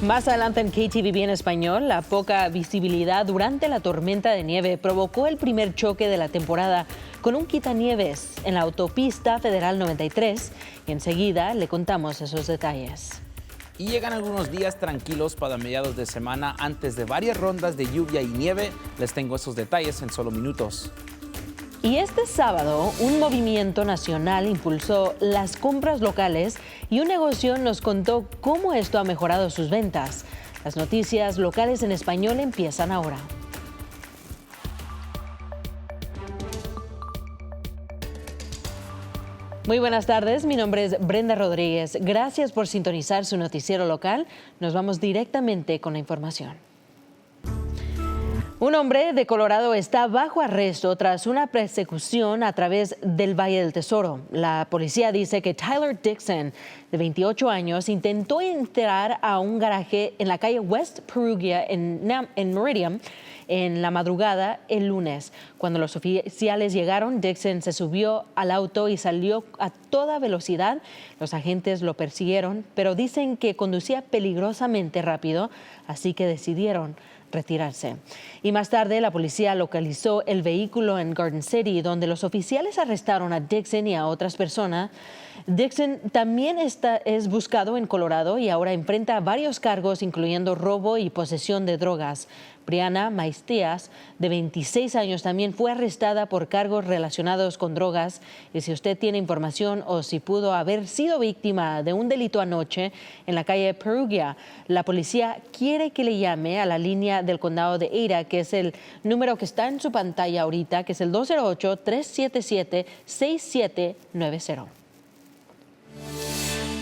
Más adelante en KTVB en español, la poca visibilidad durante la tormenta de nieve provocó el primer choque de la temporada con un quitanieves en la autopista Federal 93 y enseguida le contamos esos detalles. Y llegan algunos días tranquilos para mediados de semana antes de varias rondas de lluvia y nieve. Les tengo esos detalles en solo minutos. Y este sábado, un movimiento nacional impulsó las compras locales y un negocio nos contó cómo esto ha mejorado sus ventas. Las noticias locales en español empiezan ahora. Muy buenas tardes, mi nombre es Brenda Rodríguez. Gracias por sintonizar su noticiero local. Nos vamos directamente con la información. Un hombre de Colorado está bajo arresto tras una persecución a través del Valle del Tesoro. La policía dice que Tyler Dixon, de 28 años, intentó entrar a un garaje en la calle West Perugia en Meridian en la madrugada el lunes. Cuando los oficiales llegaron, Dixon se subió al auto y salió a toda velocidad. Los agentes lo persiguieron, pero dicen que conducía peligrosamente rápido, así que decidieron retirarse. Y más tarde la policía localizó el vehículo en Garden City, donde los oficiales arrestaron a Dixon y a otras personas. Dixon también es buscado en Colorado y ahora enfrenta varios cargos, incluyendo robo y posesión de drogas. Brianna Maestías, de 26 años, también fue arrestada por cargos relacionados con drogas. Y si usted tiene información o si pudo haber sido víctima de un delito anoche en la calle Perugia, la policía quiere que le llame a la línea del condado de Ada, que es el número que está en su pantalla ahorita, que es el 208-377-6790.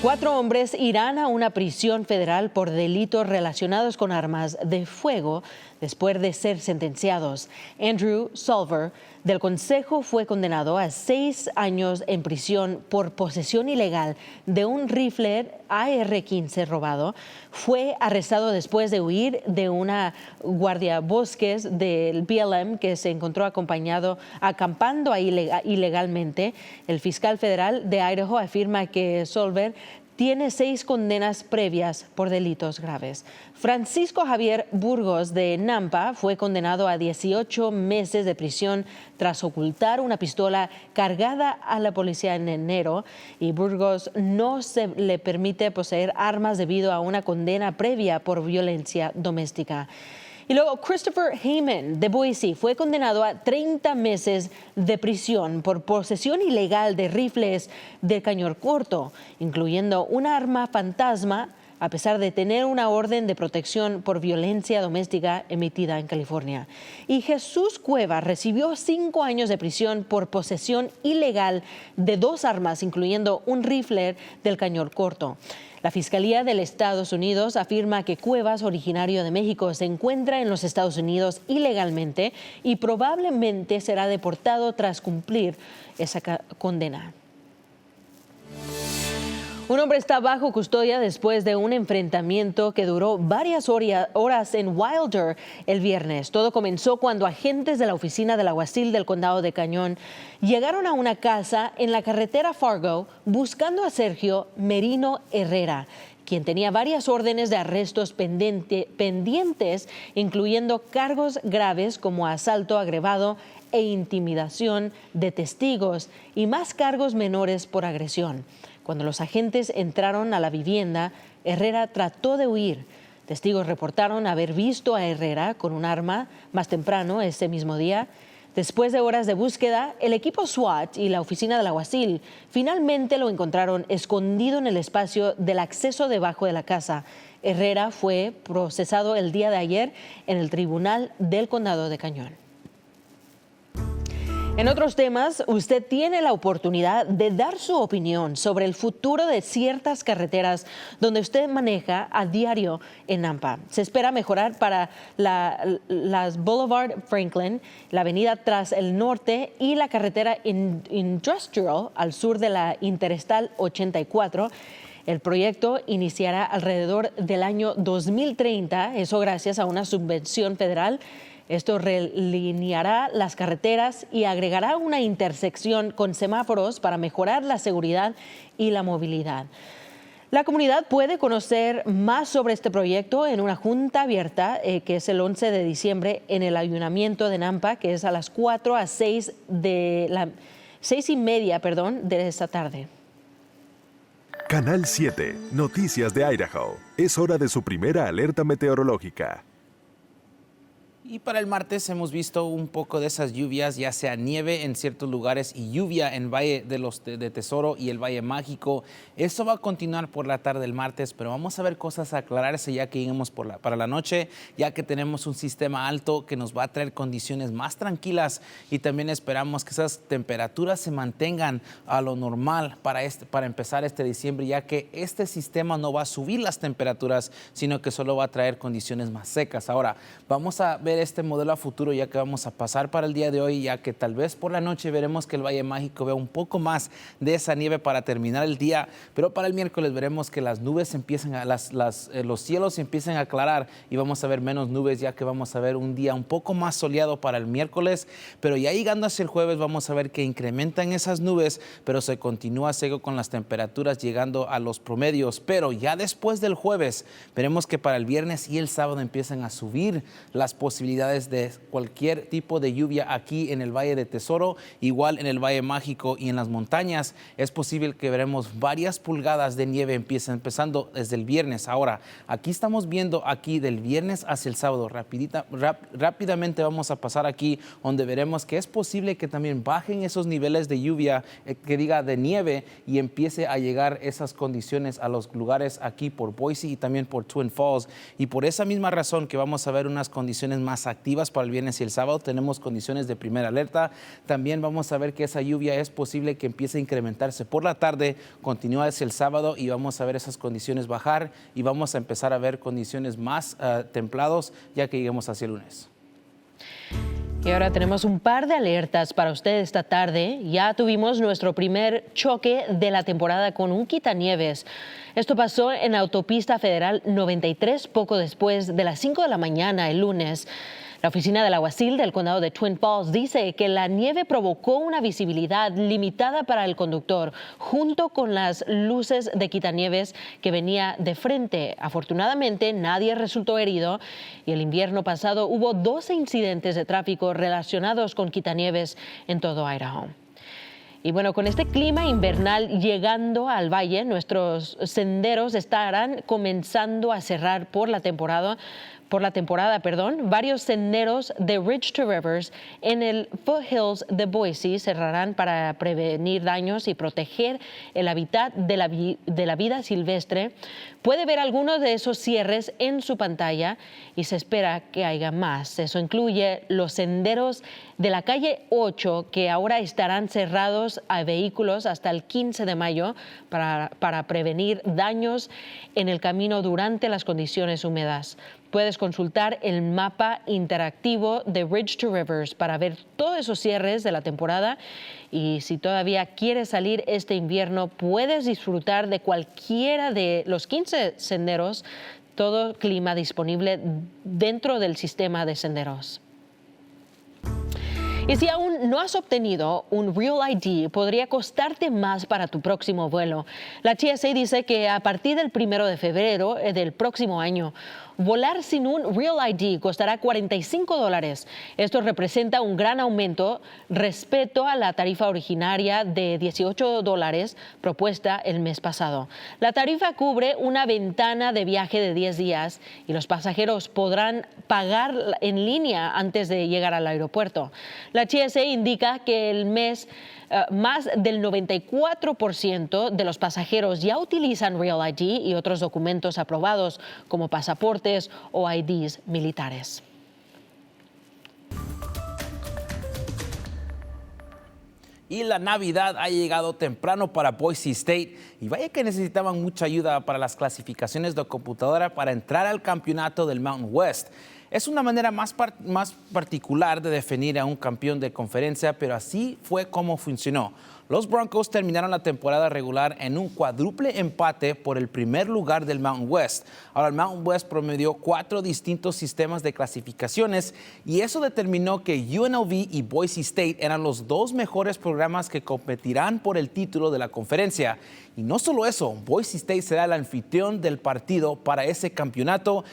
4 hombres irán a una prisión federal por delitos relacionados con armas de fuego después de ser sentenciados. Andrew Solver, del Consejo, fue condenado a 6 años en prisión por posesión ilegal de un rifle AR-15 robado. Fue arrestado después de huir de una guardiabosques del BLM que se encontró acampando ahí ilegalmente. El fiscal federal de Idaho afirma que Solver tiene 6 condenas previas por delitos graves. Francisco Javier Burgos, de Nampa, fue condenado a 18 meses de prisión tras ocultar una pistola cargada a la policía en enero. Y Burgos no se le permite poseer armas debido a una condena previa por violencia doméstica. Y luego Christopher Heyman, de Boise, fue condenado a 30 meses de prisión por posesión ilegal de rifles de cañón corto, incluyendo un arma fantasma, a pesar de tener una orden de protección por violencia doméstica emitida en California. Y Jesús Cueva recibió 5 años de prisión por posesión ilegal de 2 armas, incluyendo un rifle del cañón corto. La Fiscalía de los Estados Unidos afirma que Cuevas, originario de México, se encuentra en los Estados Unidos ilegalmente y probablemente será deportado tras cumplir esa condena. Un hombre está bajo custodia después de un enfrentamiento que duró varias horas en Wilder el viernes. Todo comenzó cuando agentes de la oficina del alguacil del condado de Cañón llegaron a una casa en la carretera Fargo buscando a Sergio Merino Herrera, quien tenía varias órdenes de arrestos pendientes, incluyendo cargos graves como asalto agravado e intimidación de testigos y más cargos menores por agresión. Cuando los agentes entraron a la vivienda, Herrera trató de huir. Testigos reportaron haber visto a Herrera con un arma más temprano ese mismo día. Después de horas de búsqueda, el equipo SWAT y la oficina del alguacil finalmente lo encontraron escondido en el espacio del acceso debajo de la casa. Herrera fue procesado el día de ayer en el Tribunal del Condado de Cañón. En otros temas, usted tiene la oportunidad de dar su opinión sobre el futuro de ciertas carreteras donde usted maneja a diario en Nampa. Se espera mejorar para las Boulevard Franklin, la avenida Tras el Norte y la carretera Industrial al sur de la Interstal 84. El proyecto iniciará alrededor del año 2030, eso gracias a una subvención federal. Esto relineará las carreteras y agregará una intersección con semáforos para mejorar la seguridad y la movilidad. La comunidad puede conocer más sobre este proyecto en una junta abierta que es el 11 de diciembre en el Ayuntamiento de Nampa, que es a las 4 a 6 y media de esta tarde. Canal 7, Noticias de Idaho. Es hora de su primera alerta meteorológica. Y para el martes hemos visto un poco de esas lluvias, ya sea nieve en ciertos lugares y lluvia en Valle de Tesoro y el Valle Mágico. Esto va a continuar por la tarde del martes, pero vamos a ver cosas a aclararse ya que lleguemos para la noche, ya que tenemos un sistema alto que nos va a traer condiciones más tranquilas y también esperamos que esas temperaturas se mantengan a lo normal para empezar este diciembre, ya que este sistema no va a subir las temperaturas, sino que solo va a traer condiciones más secas. Ahora, vamos a ver este modelo a futuro ya que vamos a pasar para el día de hoy, ya que tal vez por la noche veremos que el Valle Mágico vea un poco más de esa nieve para terminar el día, pero para el miércoles veremos que las nubes los cielos empiezan a aclarar y vamos a ver menos nubes, ya que vamos a ver un día un poco más soleado para el miércoles, pero ya llegando hacia el jueves vamos a ver que incrementan esas nubes, pero se continúa seco con las temperaturas llegando a los promedios, pero ya después del jueves veremos que para el viernes y el sábado empiezan a subir las posibilidades de cualquier tipo de lluvia aquí en el Valle de Tesoro, igual en el Valle Mágico y en las montañas. Es posible que veremos varias pulgadas de nieve empezando desde el viernes. Ahora, aquí estamos viendo aquí del viernes hacia el sábado. Rápidamente vamos a pasar aquí donde veremos que es posible que también bajen esos niveles de lluvia, de nieve, y empiece a llegar esas condiciones a los lugares aquí por Boise y también por Twin Falls. Y por esa misma razón que vamos a ver unas condiciones más activas para el viernes y el sábado, tenemos condiciones de primera alerta. También vamos a ver que esa lluvia es posible que empiece a incrementarse por la tarde, continúa hacia el sábado y vamos a ver esas condiciones bajar y vamos a empezar a ver condiciones más templados ya que lleguemos hacia el lunes. Y ahora tenemos un par de alertas para usted esta tarde. Ya tuvimos nuestro primer choque de la temporada con un quitanieves. Esto pasó en la autopista federal 93 poco después de las 5 de la mañana el lunes. La oficina del alguacil del condado de Twin Falls dice que la nieve provocó una visibilidad limitada para el conductor, junto con las luces de quitanieves que venía de frente. Afortunadamente, nadie resultó herido y el invierno pasado hubo 12 incidentes de tráfico relacionados con quitanieves en todo Idaho. Y bueno, con este clima invernal llegando al valle, nuestros senderos estarán comenzando a cerrar por la temporada. Varios senderos de Ridge to Rivers en el Foothills de Boise cerrarán para prevenir daños y proteger el hábitat de la vida silvestre. Puede ver algunos de esos cierres en su pantalla y se espera que haya más. Eso incluye los senderos de la calle 8 que ahora estarán cerrados a vehículos hasta el 15 de mayo para prevenir daños en el camino durante las condiciones húmedas. Puedes consultar el mapa interactivo de Ridge to Rivers para ver todos esos cierres de la temporada y si todavía quieres salir este invierno puedes disfrutar de cualquiera de los 15 senderos, todo clima disponible dentro del sistema de senderos. Y si aún no has obtenido un Real ID, podría costarte más para tu próximo vuelo. La TSA dice que a partir del 1 de febrero del próximo año, volar sin un Real ID costará $45. Esto representa un gran aumento respecto a la tarifa originaria de $18 propuesta el mes pasado. La tarifa cubre una ventana de viaje de 10 días y los pasajeros podrán pagar en línea antes de llegar al aeropuerto. La TSA indica que el mes más del 94% de los pasajeros ya utilizan Real ID y otros documentos aprobados como pasaportes o IDs militares. Y la Navidad ha llegado temprano para Boise State y vaya que necesitaban mucha ayuda para las clasificaciones de computadora para entrar al campeonato del Mountain West. Es una manera más particular de definir a un campeón de conferencia, pero así fue como funcionó. Los Broncos terminaron la temporada regular en un cuádruple empate por el primer lugar del Mountain West. Ahora, el Mountain West promedió 4 distintos sistemas de clasificaciones y eso determinó que UNLV y Boise State eran los 2 mejores programas que competirán por el título de la conferencia. Y no solo eso, Boise State será el anfitrión del partido para ese campeonato.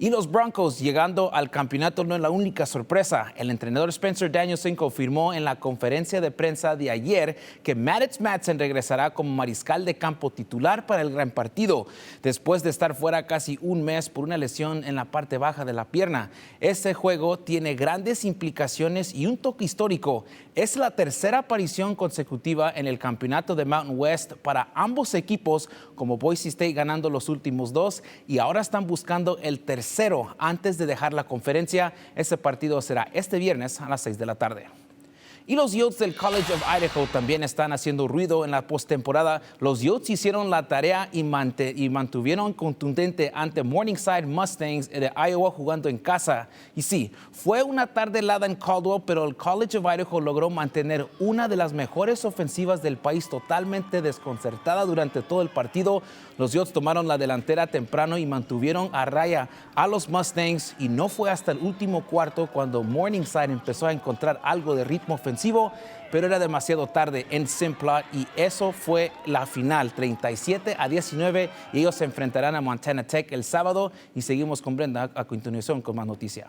Y los Broncos llegando al campeonato no es la única sorpresa. El entrenador Spencer Danielson confirmó en la conferencia de prensa de ayer que Maddox Madsen regresará como mariscal de campo titular para el gran partido, después de estar fuera casi un mes por una lesión en la parte baja de la pierna. Este juego tiene grandes implicaciones y un toque histórico. Es la tercera aparición consecutiva en el campeonato de Mountain West para ambos equipos, como Boise State ganando los últimos 2 y ahora están buscando el tercero antes de dejar la conferencia. Ese partido será este viernes a las 6 de la tarde. Y los Utes del College of Idaho también están haciendo ruido en la postemporada. Los Utes hicieron la tarea y mantuvieron contundente ante Morningside Mustangs de Iowa jugando en casa. Y sí, fue una tarde helada en Caldwell, pero el College of Idaho logró mantener una de las mejores ofensivas del país totalmente desconcertada durante todo el partido. Los Utes tomaron la delantera temprano y mantuvieron a raya a los Mustangs, y no fue hasta el último cuarto cuando Morningside empezó a encontrar algo de ritmo ofensivo, pero era demasiado tarde en Simplot y eso fue la final, 37-19, y ellos se enfrentarán a Montana Tech el sábado. Y seguimos con Brenda a continuación con más noticia.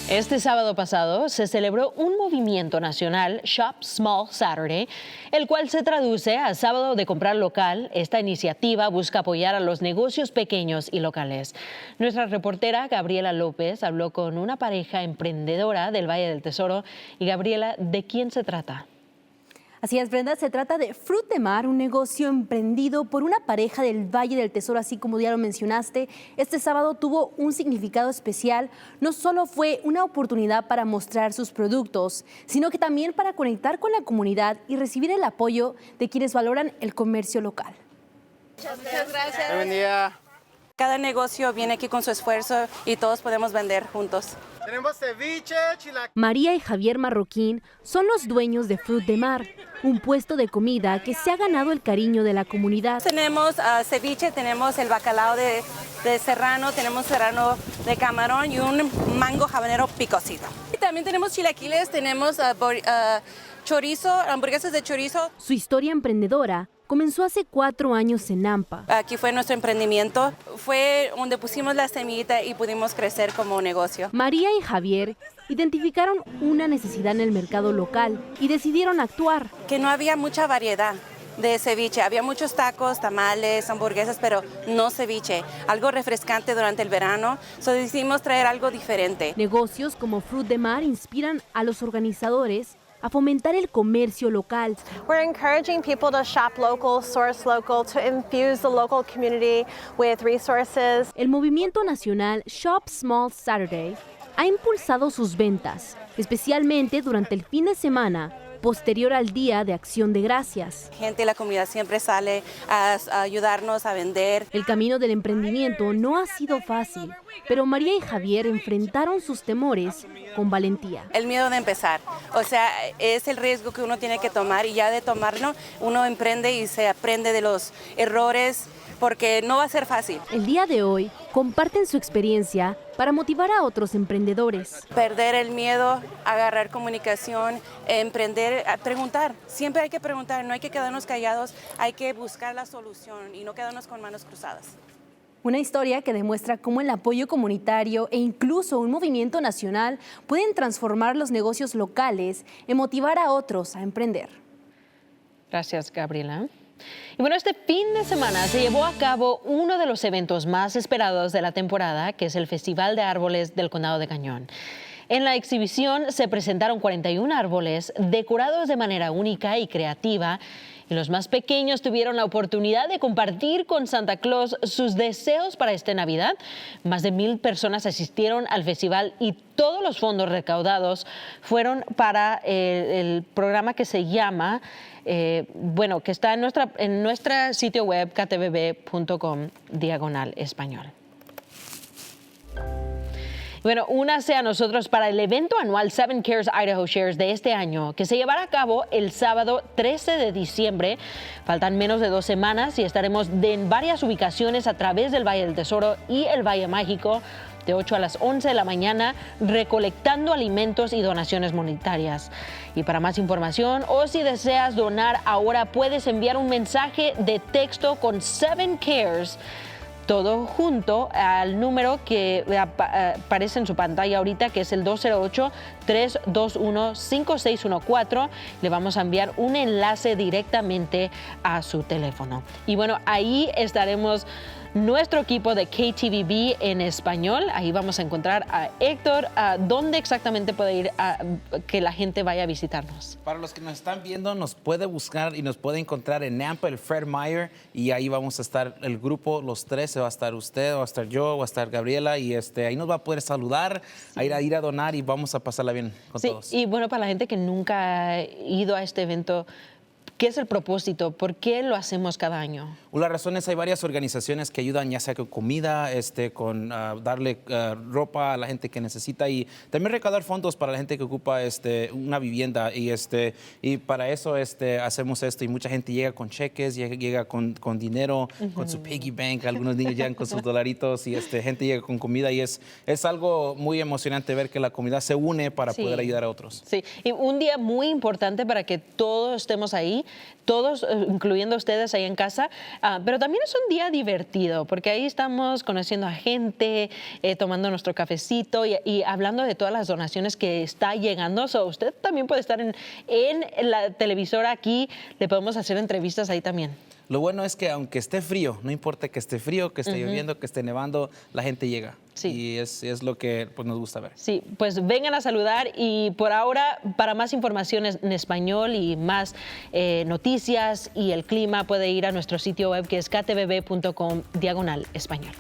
Este sábado pasado se celebró un movimiento nacional, Shop Small Saturday, el cual se traduce a Sábado de Comprar Local. Esta iniciativa busca apoyar a los negocios pequeños y locales. Nuestra reportera Gabriela López habló con una pareja emprendedora del Valle del Tesoro. Y Gabriela, ¿de quién se trata? Así es, Brenda, se trata de Fruit de Mar, un negocio emprendido por una pareja del Valle del Tesoro, así como ya lo mencionaste. Este sábado tuvo un significado especial. No solo fue una oportunidad para mostrar sus productos, sino que también para conectar con la comunidad y recibir el apoyo de quienes valoran el comercio local. Muchas gracias. Buen día. Cada negocio viene aquí con su esfuerzo y todos podemos vender juntos. Tenemos ceviche, chilaquiles. María y Javier Marroquín son los dueños de Fruit de Mar, un puesto de comida que se ha ganado el cariño de la comunidad. Tenemos ceviche, tenemos el bacalao de serrano, tenemos serrano de camarón y un mango habanero picosito. Y también tenemos chilaquiles, tenemos chorizo, hamburguesas de chorizo. Su historia emprendedora comenzó hace 4 años en Nampa. Aquí fue nuestro emprendimiento, fue donde pusimos la semillita y pudimos crecer como negocio. María y Javier identificaron una necesidad en el mercado local y decidieron actuar. Que no había mucha variedad de ceviche, había muchos tacos, tamales, hamburguesas, pero no ceviche, algo refrescante durante el verano, decidimos traer algo diferente. Negocios como Fruit de Mar inspiran a los organizadores a fomentar el comercio local. We're encouraging people to shop local, source local, to infuse the local community with resources. El movimiento nacional Shop Small Saturday ha impulsado sus ventas, especialmente durante el fin de semana posterior al Día de Acción de Gracias. Gente de la comunidad siempre sale a ayudarnos a vender. El camino del emprendimiento no ha sido fácil, pero María y Javier enfrentaron sus temores con valentía. El miedo de empezar, es el riesgo que uno tiene que tomar, y ya de tomarlo uno emprende y se aprende de los errores, porque no va a ser fácil. El día de hoy comparten su experiencia para motivar a otros emprendedores. Perder el miedo, agarrar comunicación, emprender, preguntar. Siempre hay que preguntar, no hay que quedarnos callados, hay que buscar la solución y no quedarnos con manos cruzadas. Una historia que demuestra cómo el apoyo comunitario e incluso un movimiento nacional pueden transformar los negocios locales y motivar a otros a emprender. Gracias, Gabriela. Y bueno, este fin de semana se llevó a cabo uno de los eventos más esperados de la temporada, que es el Festival de Árboles del Condado de Cañón. En la exhibición se presentaron 41 árboles decorados de manera única y creativa, y los más pequeños tuvieron la oportunidad de compartir con Santa Claus sus deseos para esta Navidad. Más de 1,000 personas asistieron al festival y todos los fondos recaudados fueron para el programa que se llama, que está en nuestra sitio web ktvb.com/español. Bueno, únase a nosotros para el evento anual 7 Cares Idaho Shares de este año, que se llevará a cabo el sábado 13 de diciembre. Faltan menos de 2 semanas y estaremos en varias ubicaciones a través del Valle del Tesoro y el Valle Mágico, de 8 a las 11 de la mañana, recolectando alimentos y donaciones monetarias. Y para más información, o si deseas donar ahora, puedes enviar un mensaje de texto con 7 Cares, todo junto al número que aparece en su pantalla ahorita, que es el 208-321-5614. Le vamos a enviar un enlace directamente a su teléfono. Y bueno, ahí estaremos nuestro equipo de KTVB en español. Ahí vamos a encontrar a Héctor. ¿Dónde exactamente puede ir a que la gente vaya a visitarnos? Para los que nos están viendo, nos puede buscar y nos puede encontrar en Nampa, el Fred Meyer, y ahí vamos a estar el grupo, los 3. Va a estar usted, va a estar yo, va a estar Gabriela, y ahí nos va a poder saludar, a ir a donar, y vamos a pasarla bien con todos. Y bueno, para la gente que nunca ha ido a este evento, ¿qué es el propósito? ¿Por qué lo hacemos cada año? La razón es hay varias organizaciones que ayudan, ya sea con comida, con darle ropa a la gente que necesita, y también recaudar fondos para la gente que ocupa una vivienda, y para eso hacemos esto, y mucha gente llega con cheques, llega con dinero, con su piggy bank, algunos niños llegan con sus dolaritos, y gente llega con comida, y es algo muy emocionante ver que la comunidad se une para poder ayudar a otros. Sí, y un día muy importante para que todos estemos ahí, todos, incluyendo ustedes ahí en casa, pero también es un día divertido, porque ahí estamos conociendo a gente, tomando nuestro cafecito y hablando de todas las donaciones que está llegando. Usted también puede estar en la televisora aquí, le podemos hacer entrevistas ahí también. Lo bueno es que aunque esté frío, no importa que esté frío, que esté lloviendo, que esté nevando, la gente llega. Sí. Y es lo que nos gusta ver. Sí, pues vengan a saludar, y por ahora, para más información en español y más noticias y el clima, puede ir a nuestro sitio web, que es ktvb.com/español.